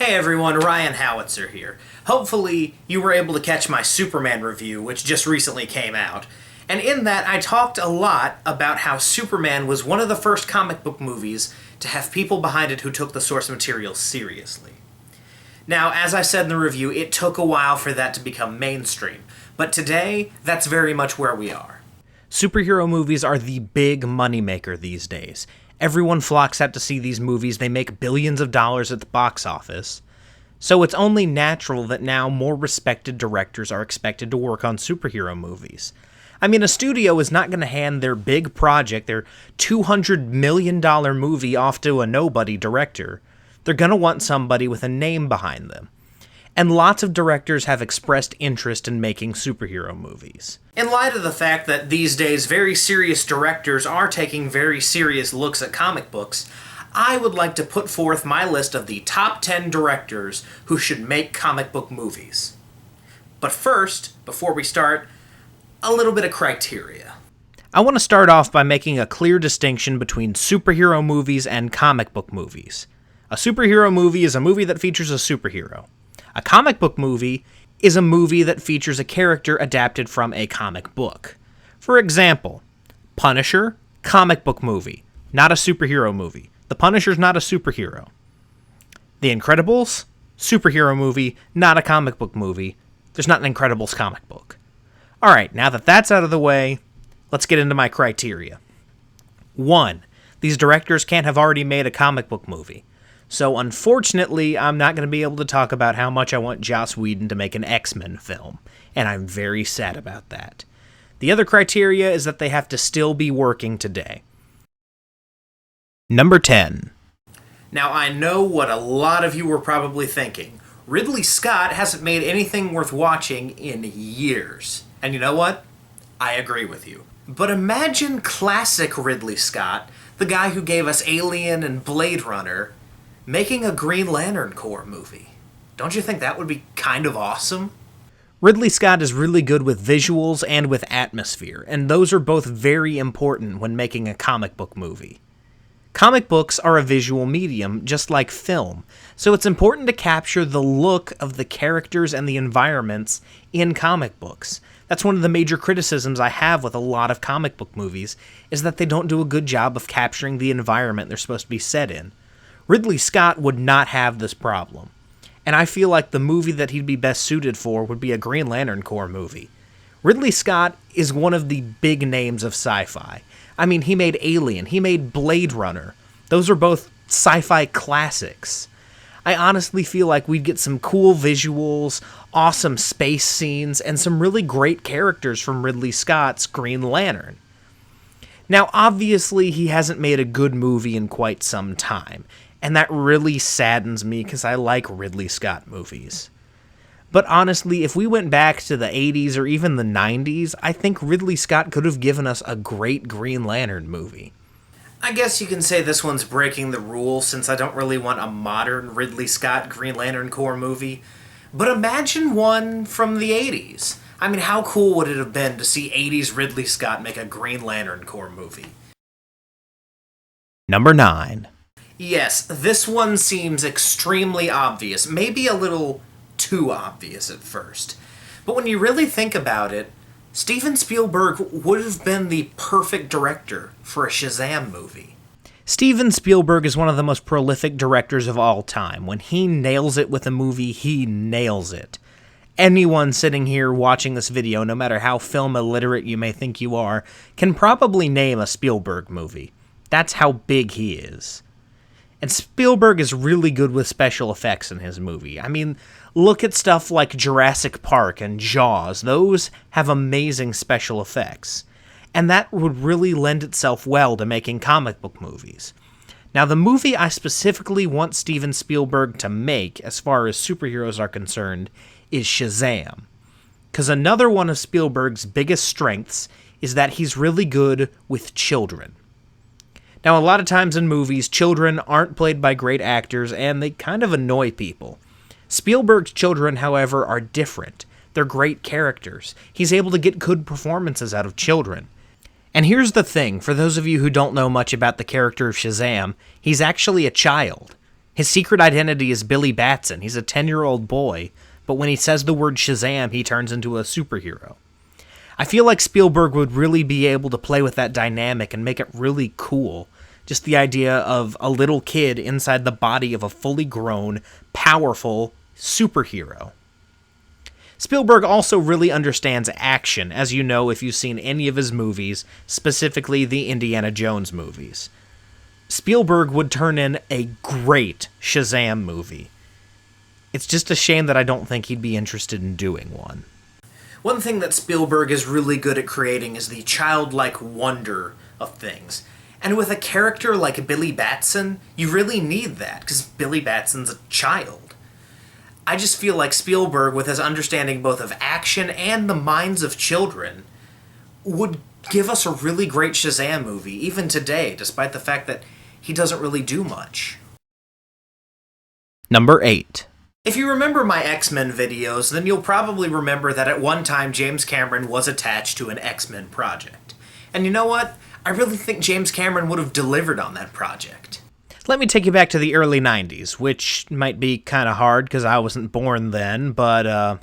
Hey everyone, Ryan Howitzer here. Hopefully you were able to catch my Superman review, which just recently came out. And in that, I talked a lot about how Superman was one of the first comic book movies to have people behind it who took the source material seriously. Now, as I said in the review, it took a while for that to become mainstream, but today, that's very much where we are. Superhero movies are the big moneymaker these days. Everyone flocks out to see these movies, they make billions of dollars at the box office. So it's only natural that now more respected directors are expected to work on superhero movies. I mean, a studio is not going to hand their big project, their $200 million movie, off to a nobody director. They're going to want somebody with a name behind them. And lots of directors have expressed interest in making superhero movies. In light of the fact that these days very serious directors are taking very serious looks at comic books, I would like to put forth my list of the top 10 directors who should make comic book movies. But first, before we start, a little bit of criteria. I want to start off by making a clear distinction between superhero movies and comic book movies. A superhero movie is a movie that features a superhero. A comic book movie is a movie that features a character adapted from a comic book. For example, Punisher, comic book movie, not a superhero movie. The Punisher's not a superhero. The Incredibles, superhero movie, not a comic book movie. There's not an Incredibles comic book. Alright, now that that's out of the way, let's get into my criteria. 1. These directors can't have already made a comic book movie. So unfortunately, I'm not going to be able to talk about how much I want Joss Whedon to make an X-Men film, and I'm very sad about that. The other criteria is that they have to still be working today. Number 10. Now I know what a lot of you were probably thinking. Ridley Scott hasn't made anything worth watching in years. And you know what? I agree with you. But imagine classic Ridley Scott, the guy who gave us Alien and Blade Runner, making a Green Lantern Corps movie. Don't you think that would be kind of awesome? Ridley Scott is really good with visuals and with atmosphere, and those are both very important when making a comic book movie. Comic books are a visual medium, just like film, so it's important to capture the look of the characters and the environments in comic books. That's one of the major criticisms I have with a lot of comic book movies, is that they don't do a good job of capturing the environment they're supposed to be set in. Ridley Scott would not have this problem, and I feel like the movie that he'd be best suited for would be a Green Lantern Corps movie. Ridley Scott is one of the big names of sci-fi. I mean, he made Alien, he made Blade Runner. Those are both sci-fi classics. I honestly feel like we'd get some cool visuals, awesome space scenes, and some really great characters from Ridley Scott's Green Lantern. Now, obviously, he hasn't made a good movie in quite some time, and that really saddens me because I like Ridley Scott movies. But honestly, if we went back to the 80s or even the 90s, I think Ridley Scott could have given us a great Green Lantern movie. I guess you can say this one's breaking the rules since I don't really want a modern Ridley Scott Green Lantern Corps movie. But imagine one from the 80s. I mean, how cool would it have been to see 80s Ridley Scott make a Green Lantern Corps movie? Number 9. Yes, this one seems extremely obvious, maybe a little too obvious at first. But when you really think about it, Steven Spielberg would have been the perfect director for a Shazam movie. Steven Spielberg is one of the most prolific directors of all time. When he nails it with a movie, he nails it. Anyone sitting here watching this video, no matter how film illiterate you may think you are, can probably name a Spielberg movie. That's how big he is. And Spielberg is really good with special effects in his movie. I mean, look at stuff like Jurassic Park and Jaws. Those have amazing special effects. And that would really lend itself well to making comic book movies. Now, the movie I specifically want Steven Spielberg to make, as far as superheroes are concerned, is Shazam. Because another one of Spielberg's biggest strengths is that he's really good with children. Now, a lot of times in movies, children aren't played by great actors, and they kind of annoy people. Spielberg's children, however, are different. They're great characters. He's able to get good performances out of children. And here's the thing, for those of you who don't know much about the character of Shazam, he's actually a child. His secret identity is Billy Batson. He's a 10-year-old boy, but when he says the word Shazam, he turns into a superhero. I feel like Spielberg would really be able to play with that dynamic and make it really cool. Just the idea of a little kid inside the body of a fully grown, powerful superhero. Spielberg also really understands action, as you know if you've seen any of his movies, specifically the Indiana Jones movies. Spielberg would turn in a great Shazam movie. It's just a shame that I don't think he'd be interested in doing one. One thing that Spielberg is really good at creating is the childlike wonder of things. And with a character like Billy Batson, you really need that, because Billy Batson's a child. I just feel like Spielberg, with his understanding both of action and the minds of children, would give us a really great Shazam movie, even today, despite the fact that he doesn't really do much. Number 8. If you remember my X-Men videos, then you'll probably remember that at one time James Cameron was attached to an X-Men project. And you know what? I really think James Cameron would have delivered on that project. Let me take you back to the early 90s, which might be kind of hard because I wasn't born then, but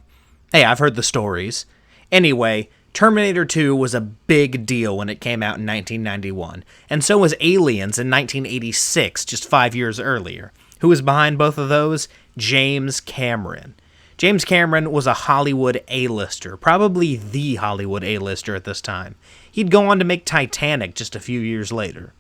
hey, I've heard the stories. Anyway, Terminator 2 was a big deal when it came out in 1991, and so was Aliens in 1986, just 5 years earlier. Who was behind both of those? James Cameron. James Cameron was a Hollywood A-lister, probably the Hollywood A-lister at this time. He'd go on to make Titanic just a few years later.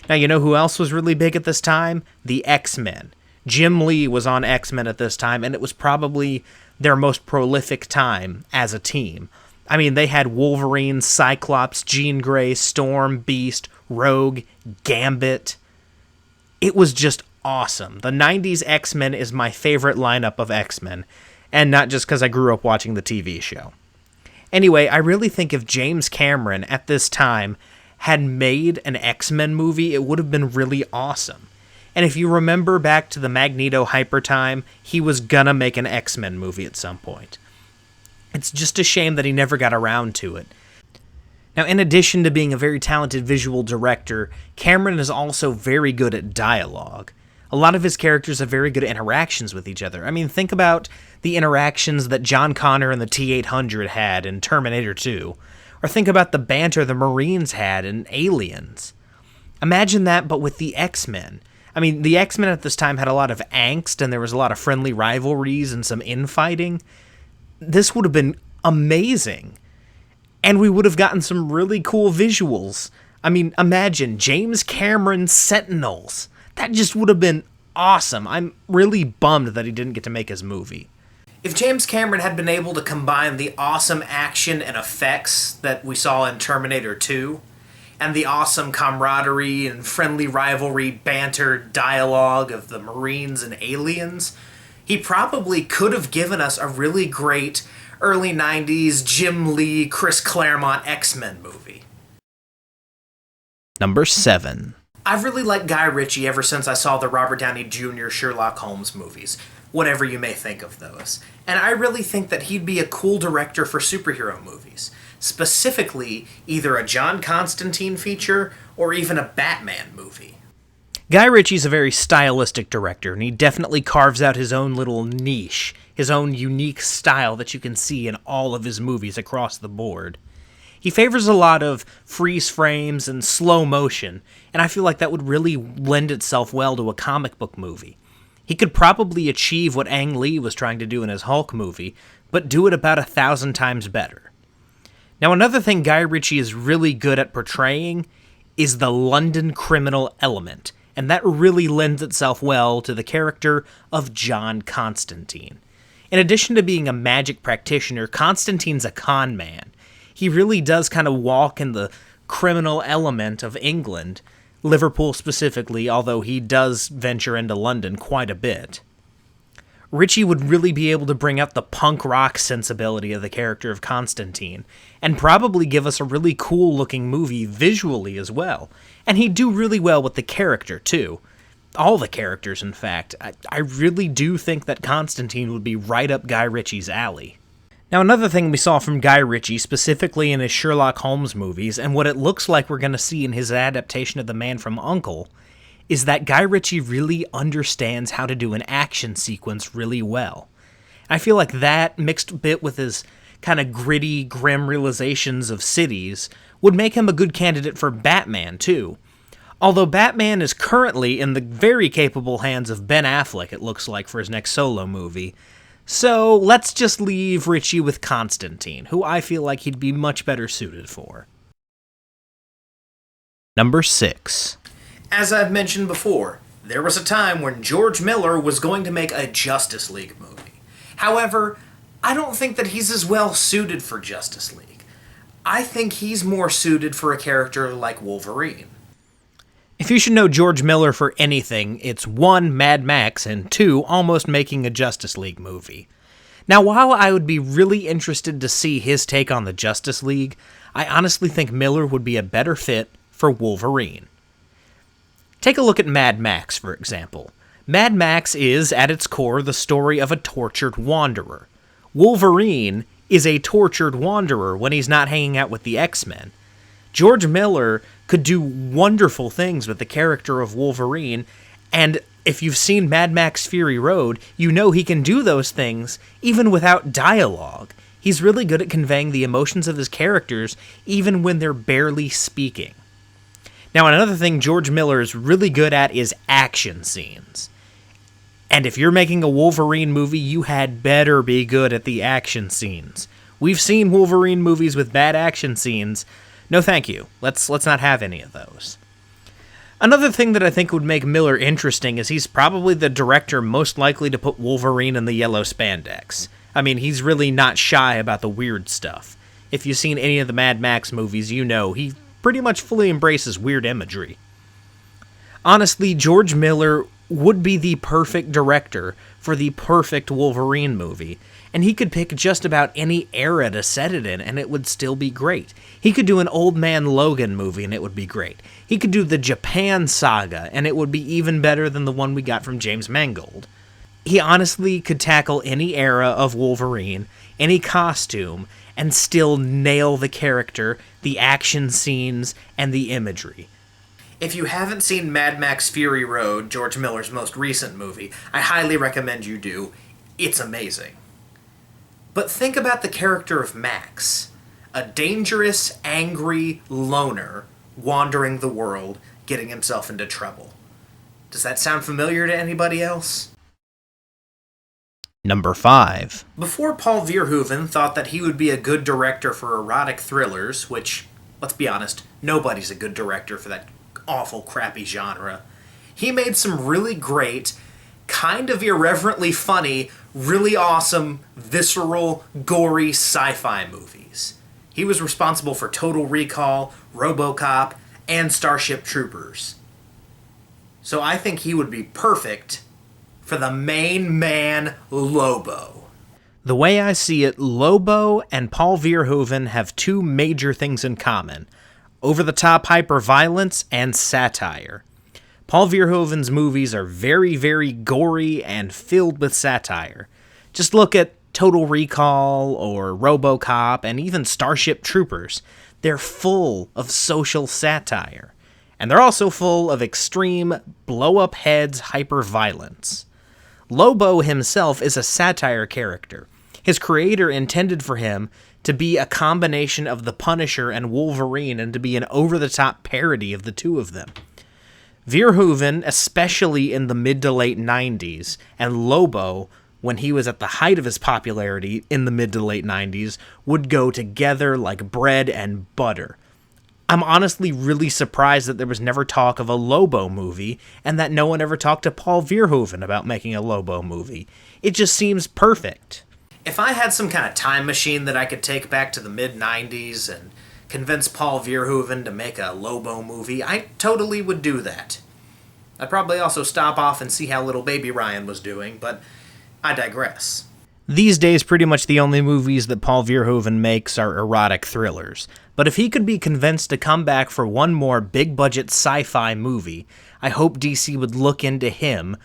Now, you know who else was really big at this time? The X-Men. Jim Lee was on X-Men at this time, and it was probably their most prolific time as a team. I mean, they had Wolverine, Cyclops, Jean Grey, Storm, Beast, Rogue, Gambit. It was just awesome. The 90s X-Men is my favorite lineup of X-Men, and not just because I grew up watching the TV show. Anyway, I really think if James Cameron at this time had made an X-Men movie, it would have been really awesome. And if you remember back to the Magneto Hyper time, he was gonna make an X-Men movie at some point. It's just a shame that he never got around to it. Now, in addition to being a very talented visual director, Cameron is also very good at dialogue. A lot of his characters have very good interactions with each other. I mean, think about the interactions that John Connor and the T-800 had in Terminator 2. Or think about the banter the Marines had in Aliens. Imagine that, but with the X-Men. I mean, the X-Men at this time had a lot of angst, and there was a lot of friendly rivalries and some infighting. This would have been amazing. And we would have gotten some really cool visuals. I mean, imagine James Cameron's Sentinels. That just would have been awesome. I'm really bummed that he didn't get to make his movie. If James Cameron had been able to combine the awesome action and effects that we saw in Terminator 2, and the awesome camaraderie and friendly rivalry, banter, dialogue of the Marines and Aliens, he probably could have given us a really great early 90s Jim Lee, Chris Claremont X-Men movie. Number 7. I've really liked Guy Ritchie ever since I saw the Robert Downey Jr. Sherlock Holmes movies, whatever you may think of those. And I really think that he'd be a cool director for superhero movies, specifically either a John Constantine feature or even a Batman movie. Guy Ritchie's a very stylistic director, and he definitely carves out his own little niche, his own unique style that you can see in all of his movies across the board. He favors a lot of freeze frames and slow motion, and I feel like that would really lend itself well to a comic book movie. He could probably achieve what Ang Lee was trying to do in his Hulk movie, but do it about 1,000 times better. Now, another thing Guy Ritchie is really good at portraying is the London criminal element, and that really lends itself well to the character of John Constantine. In addition to being a magic practitioner, Constantine's a con man. He really does kind of walk in the criminal element of England, Liverpool specifically, although he does venture into London quite a bit. Ritchie would really be able to bring out the punk rock sensibility of the character of Constantine, and probably give us a really cool looking movie visually as well. And he'd do really well with the character, too. All the characters, in fact. I really do think that Constantine would be right up Guy Ritchie's alley. Now, another thing we saw from Guy Ritchie, specifically in his Sherlock Holmes movies, and what it looks like we're going to see in his adaptation of The Man from U.N.C.L.E., is that Guy Ritchie really understands how to do an action sequence really well. I feel like that, mixed a bit with his kind of gritty, grim realizations of cities, would make him a good candidate for Batman, too. Although Batman is currently in the very capable hands of Ben Affleck, it looks like, for his next solo movie. So let's just leave Ritchie with Constantine, who I feel like he'd be much better suited for. Number 6. As I've mentioned before, there was a time when George Miller was going to make a Justice League movie. However, I don't think that he's as well suited for Justice League. I think he's more suited for a character like Wolverine. If you should know George Miller for anything, it's 1, Mad Max, and 2, almost making a Justice League movie. Now, while I would be really interested to see his take on the Justice League, I honestly think Miller would be a better fit for Wolverine. Take a look at Mad Max, for example. Mad Max is, at its core, the story of a tortured wanderer. Wolverine is a tortured wanderer when he's not hanging out with the X-Men. George Miller could do wonderful things with the character of Wolverine, and if you've seen Mad Max Fury Road, you know he can do those things even without dialogue. He's really good at conveying the emotions of his characters even when they're barely speaking. Now, another thing George Miller is really good at is action scenes. And if you're making a Wolverine movie, you had better be good at the action scenes. We've seen Wolverine movies with bad action scenes. No thank you. Let's not have any of those. Another thing that I think would make Miller interesting is he's probably the director most likely to put Wolverine in the yellow spandex. I mean, he's really not shy about the weird stuff. If you've seen any of the Mad Max movies, you know he pretty much fully embraces weird imagery. Honestly, George Miller would be the perfect director for the perfect Wolverine movie, and he could pick just about any era to set it in, and it would still be great. He could do an Old Man Logan movie, and it would be great. He could do the Japan saga, and it would be even better than the one we got from James Mangold. He honestly could tackle any era of Wolverine, any costume, and still nail the character, the action scenes, and the imagery. If you haven't seen Mad Max Fury Road, George Miller's most recent movie, I highly recommend you do. It's amazing. But think about the character of Max, a dangerous, angry loner wandering the world, getting himself into trouble. Does that sound familiar to anybody else? Number 5. Before Paul Verhoeven thought that he would be a good director for erotic thrillers, which, let's be honest, nobody's a good director for that awful, crappy genre, he made some really great, kind of irreverently funny, really awesome, visceral, gory sci-fi movies. He was responsible for Total Recall, RoboCop, and Starship Troopers. So I think he would be perfect for the main man, Lobo. The way I see it, Lobo and Paul Verhoeven have two major things in common: over-the-top hyper-violence and satire. Paul Verhoeven's movies are very, very gory and filled with satire. Just look at Total Recall or RoboCop and even Starship Troopers. They're full of social satire. And they're also full of extreme, blow-up-heads hyper-violence. Lobo himself is a satire character. His creator intended for him to be a combination of the Punisher and Wolverine and to be an over-the-top parody of the two of them. Verhoeven, especially in the mid to late 90s, and Lobo, when he was at the height of his popularity in the mid to late 90s, would go together like bread and butter. I'm honestly really surprised that there was never talk of a Lobo movie, and that no one ever talked to Paul Verhoeven about making a Lobo movie. It just seems perfect. If I had some kind of time machine that I could take back to the mid-90s and convince Paul Verhoeven to make a Lobo movie, I totally would do that. I'd probably also stop off and see how little baby Ryan was doing, but I digress. These days, pretty much the only movies that Paul Verhoeven makes are erotic thrillers. But if he could be convinced to come back for one more big-budget sci-fi movie, I hope DC would look into him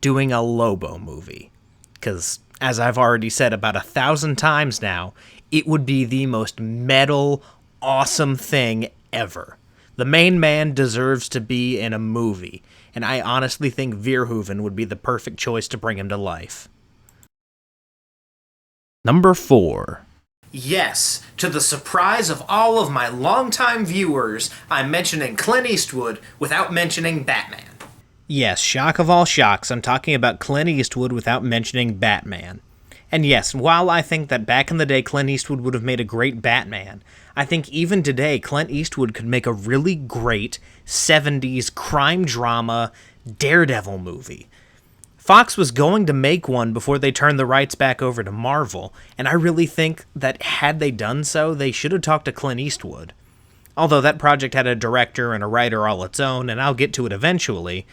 doing a Lobo movie. Because, as I've already said about 1,000 times now, it would be the most metal, awesome thing ever. The main man deserves to be in a movie. and I honestly think Verhoeven would be the perfect choice to bring him to life. Number 4. Yes, to the surprise of all of my longtime viewers, I'm mentioning Clint Eastwood without mentioning Batman. Yes, shock of all shocks, I'm talking about Clint Eastwood without mentioning Batman. And yes, while I think that back in the day Clint Eastwood would have made a great Batman, I think even today Clint Eastwood could make a really great 70s crime drama Daredevil movie. Fox was going to make one before they turned the rights back over to Marvel, and I really think that had they done so, they should have talked to Clint Eastwood. Although that project had a director and a writer all its own, and I'll get to it eventually,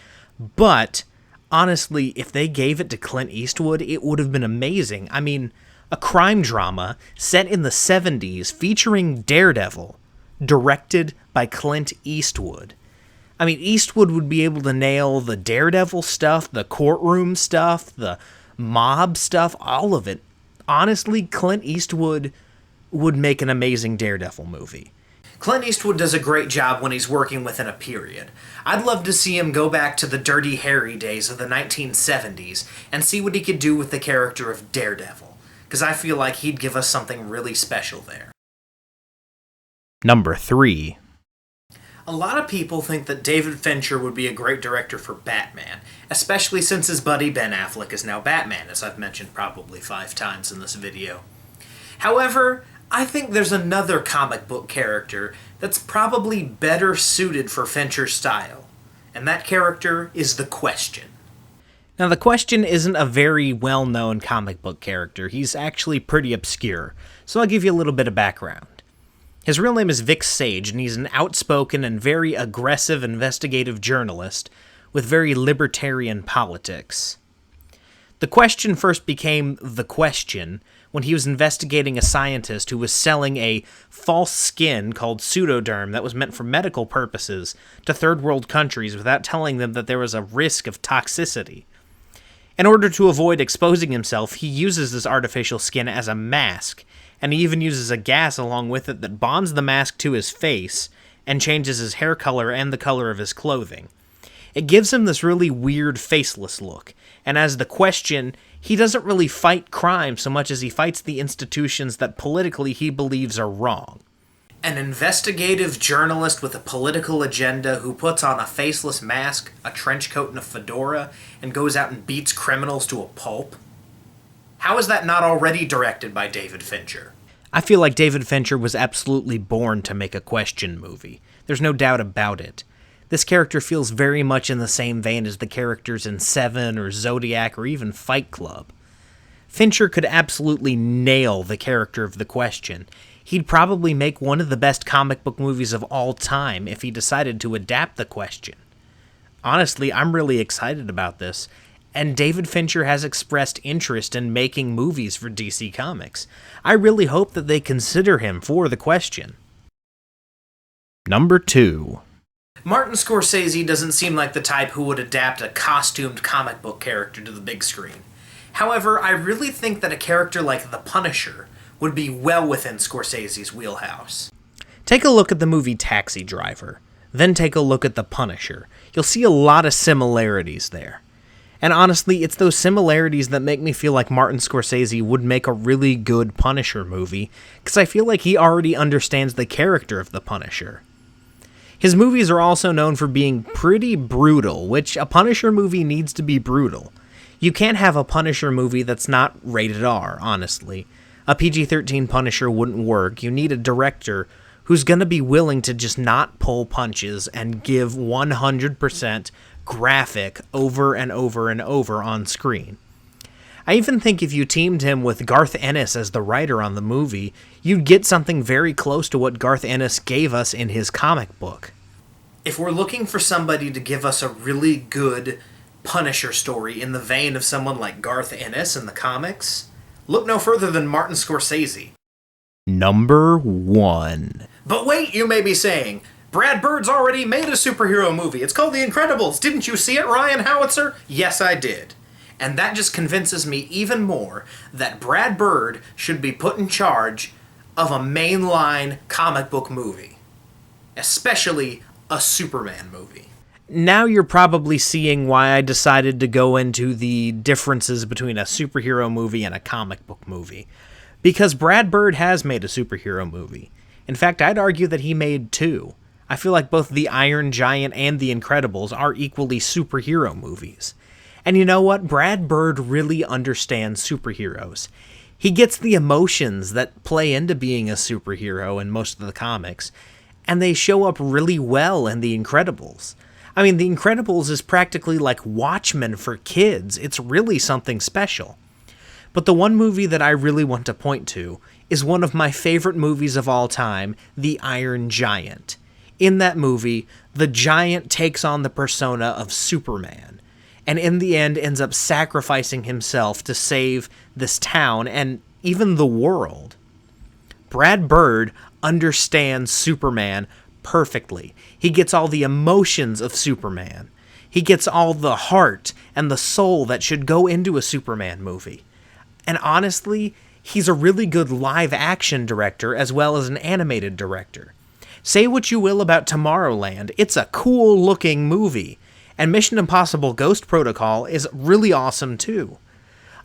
but honestly, if they gave it to Clint Eastwood, it would have been amazing. I mean, a crime drama set in the 70s featuring Daredevil, directed by Clint Eastwood. I mean, Eastwood would be able to nail the Daredevil stuff, the courtroom stuff, the mob stuff, all of it. Honestly, Clint Eastwood would make an amazing Daredevil movie. Clint Eastwood does a great job when he's working within a period. I'd love to see him go back to the Dirty Harry days of the 1970s and see what he could do with the character of Daredevil, because I feel like he'd give us something really special there. Number 3. A lot of people think that David Fincher would be a great director for Batman, especially since his buddy Ben Affleck is now Batman, as I've mentioned probably 5 times in this video. However, I think there's another comic book character that's probably better suited for Fincher's style, and that character is the Question. Now, the Question isn't a very well-known comic book character. He's actually pretty obscure, so I'll give you a little bit of background. His real name is Vic Sage, and he's an outspoken and very aggressive investigative journalist with very libertarian politics. The Question first became The Question when he was investigating a scientist who was selling a false skin called pseudoderm that was meant for medical purposes to third world countries without telling them that there was a risk of toxicity. In order to avoid exposing himself, he uses this artificial skin as a mask, and he even uses a gas along with it that bonds the mask to his face and changes his hair color and the color of his clothing. It gives him this really weird faceless look, and as the Question, he doesn't really fight crime so much as he fights the institutions that politically he believes are wrong. An investigative journalist with a political agenda who puts on a faceless mask, a trench coat, and a fedora, and goes out and beats criminals to a pulp? How is that not already directed by David Fincher? I feel like David Fincher was absolutely born to make a Question movie. There's no doubt about it. This character feels very much in the same vein as the characters in Seven or Zodiac or even Fight Club. Fincher could absolutely nail the character of the Question. He'd probably make one of the best comic book movies of all time if he decided to adapt the Question. Honestly, I'm really excited about this, and David Fincher has expressed interest in making movies for DC Comics. I really hope that they consider him for the Question. Number 2. Martin Scorsese doesn't seem like the type who would adapt a costumed comic book character to the big screen. However, I really think that a character like The Punisher would be well within Scorsese's wheelhouse. Take a look at the movie Taxi Driver, then take a look at The Punisher. You'll see a lot of similarities there. And honestly, it's those similarities that make me feel like Martin Scorsese would make a really good Punisher movie, because I feel like he already understands the character of the Punisher. His movies are also known for being pretty brutal, which a Punisher movie needs to be brutal. You can't have a Punisher movie that's not rated R, honestly. A PG-13 Punisher wouldn't work. You need a director who's going to be willing to just not pull punches and give 100% graphic over and over and over on screen. I even think if you teamed him with Garth Ennis as the writer on the movie, you'd get something very close to what Garth Ennis gave us in his comic book. If we're looking for somebody to give us a really good Punisher story in the vein of someone like Garth Ennis in the comics, look no further than Martin Scorsese. Number 1. But wait, you may be saying, Brad Bird's already made a superhero movie. It's called The Incredibles. Didn't you see it, Ryan Howitzer? Yes, I did. And that just convinces me even more that Brad Bird should be put in charge of a mainline comic book movie. Especially a Superman movie. Now you're probably seeing why I decided to go into the differences between a superhero movie and a comic book movie. Because Brad Bird has made a superhero movie. In fact, I'd argue that he made two. I feel like both The Iron Giant and The Incredibles are equally superhero movies. And you know what? Brad Bird really understands superheroes. He gets the emotions that play into being a superhero in most of the comics, and they show up really well in The Incredibles. I mean, The Incredibles is practically like Watchmen for kids. It's really something special. But the one movie that I really want to point to is one of my favorite movies of all time, The Iron Giant. In that movie, the giant takes on the persona of Superman, and in the end ends up sacrificing himself to save this town and even the world. Brad Bird understands Superman perfectly. He gets all the emotions of Superman. He gets all the heart and the soul that should go into a Superman movie. And honestly, he's a really good live-action director as well as an animated director. Say what you will about Tomorrowland, it's a cool-looking movie. And Mission Impossible Ghost Protocol is really awesome too.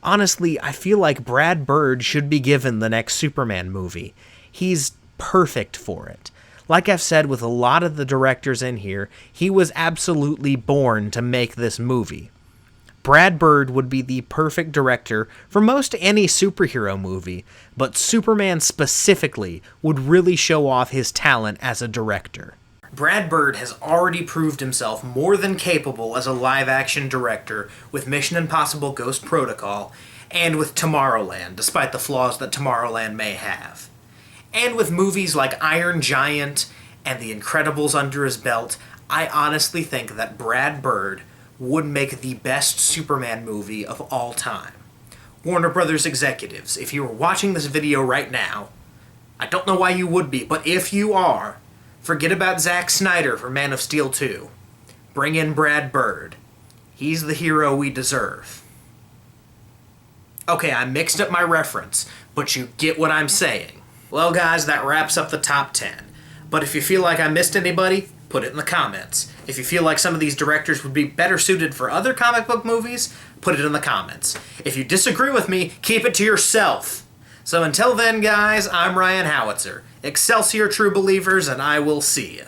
Honestly, I feel like Brad Bird should be given the next Superman movie. He's perfect for it. Like I've said with a lot of the directors in here, he was absolutely born to make this movie. Brad Bird would be the perfect director for most any superhero movie, but Superman specifically would really show off his talent as a director. Brad Bird has already proved himself more than capable as a live-action director with Mission Impossible Ghost Protocol and with Tomorrowland, despite the flaws that Tomorrowland may have. And with movies like Iron Giant and The Incredibles under his belt, I honestly think that Brad Bird would make the best Superman movie of all time. Warner Brothers executives, if you are watching this video right now, I don't know why you would be, but if you are, forget about Zack Snyder for Man of Steel 2. Bring in Brad Bird. He's the hero we deserve. Okay, I mixed up my reference, but you get what I'm saying. Well guys, that wraps up the top 10. But if you feel like I missed anybody, put it in the comments. If you feel like some of these directors would be better suited for other comic book movies, put it in the comments. If you disagree with me, keep it to yourself. So until then, guys, I'm Ryan Howitzer. Excelsior, true believers, and I will see you.